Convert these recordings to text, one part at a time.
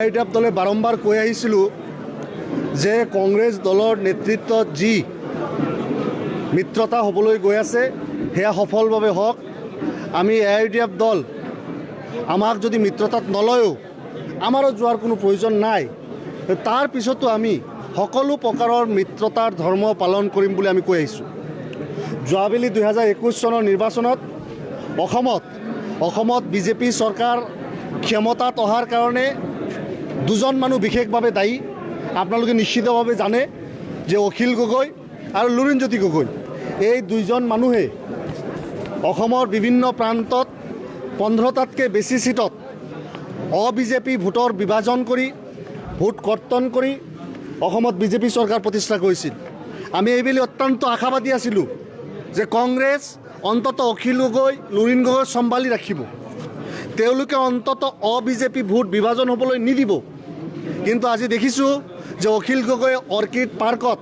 IDF দলে বাৰম্বাৰ কৈ আহিছিলোঁ যে কংগ্ৰেছ দলৰ নেতৃত্বত যি মিত্ৰতা হ'বলৈ গৈ আছে সেয়া সফলভাৱে হওক। আমি আইডিএফ দল আমাক যদি মিত্ৰতাত নলয়ও আমাৰো যোৱাৰ কোনো প্ৰয়োজন নাই। তাৰ পিছতো আমি সকলো প্ৰকাৰৰ মিত্ৰতাৰ ধৰ্ম পালন কৰিম বুলি আমি কৈ আহিছোঁ। যোৱাবেলি 2021 চনৰ নিৰ্বাচনত অসমত বিজেপি চৰকাৰ ক্ষমতাত অহাৰ কাৰণে দুজন মানুহ বিশেষভাৱে দায়ী। আপোনালোকে নিশ্চিতভাৱে জানে যে অখিল গগৈ আৰু লুৰিণজ্যোতি গগৈ এই দুইজন মানুহে অসমৰ বিভিন্ন প্ৰান্তত 15টাতকৈ বেছি সিটত অবিজেপি ভোটৰ বিভাজন কৰি ভোট কৰ্তন কৰি অসমত বিজেপি চৰকাৰ প্ৰতিষ্ঠা কৰিছিল। আমি এইবেলি অত্যন্ত আশাবাদী আছিলোঁ যে কংগ্ৰেছ অন্ততঃ অখিল গগৈ লুৰিণ গগৈ চম্ভালি ৰাখিব, তেওঁলোকে অন্ততঃ অবিজেপি ভোট বিভাজন হ'বলৈ নিদিব। কিন্তু আজি দেখিছোঁ যে অখিল গগৈ অৰ্কিড পাৰ্কত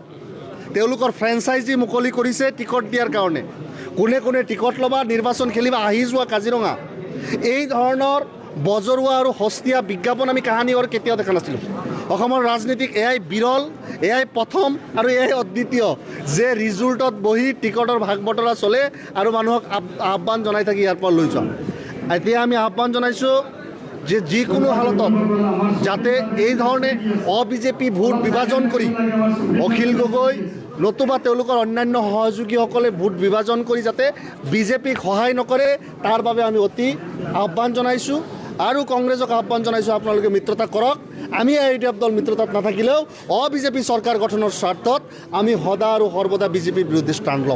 তেওঁলোকৰ ফ্ৰেঞ্চাইজি মুকলি কৰিছে টিকট দিয়াৰ কাৰণে। কোনে কোনে টিকট ল'বা, নিৰ্বাচন খেলিবা, আহি যোৱা কাজিৰঙা, এই ধৰণৰ বজৰুৱা আৰু সস্তীয়া বিজ্ঞাপন আমি কাহানি আৰু কেতিয়াও দেখা নাছিলোঁ। অসমৰ ৰাজনীতিক এয়াই বিৰল, এয়াই প্ৰথম আৰু এয়াই অদ্বিতীয় যে ৰিজৰ্টত বহি টিকটৰ ভাগ বতৰা চলে আৰু মানুহক আহ্বান জনাই থাকি ইয়াৰ পৰা লৈ যাওঁ। এতিয়া আমি আহ্বান জনাইছোঁ যে যিকোনো হালতত যাতে এই ধৰণে অবিজেপি ভোট বিভাজন কৰি অখিল গগৈ নতুবা তেওঁলোকৰ অন্যান্য সহযোগীসকলে ভোট বিভাজন কৰি যাতে বিজেপিক সহায় নকৰে তাৰ বাবে আমি অতি আহ্বান জনাইছোঁ। আৰু কংগ্ৰেছক আহ্বান জনাইছোঁ, আপোনালোকে মিত্ৰতা কৰক। আমি আইডিএফ দল মিত্ৰতাত নাথাকিলেও অবিজেপি চৰকাৰ গঠনৰ স্বাৰ্থত আমি সদা আৰু সৰ্বদা বিজেপিৰ বিৰুদ্ধে ষ্টাণ্ড ল'ম।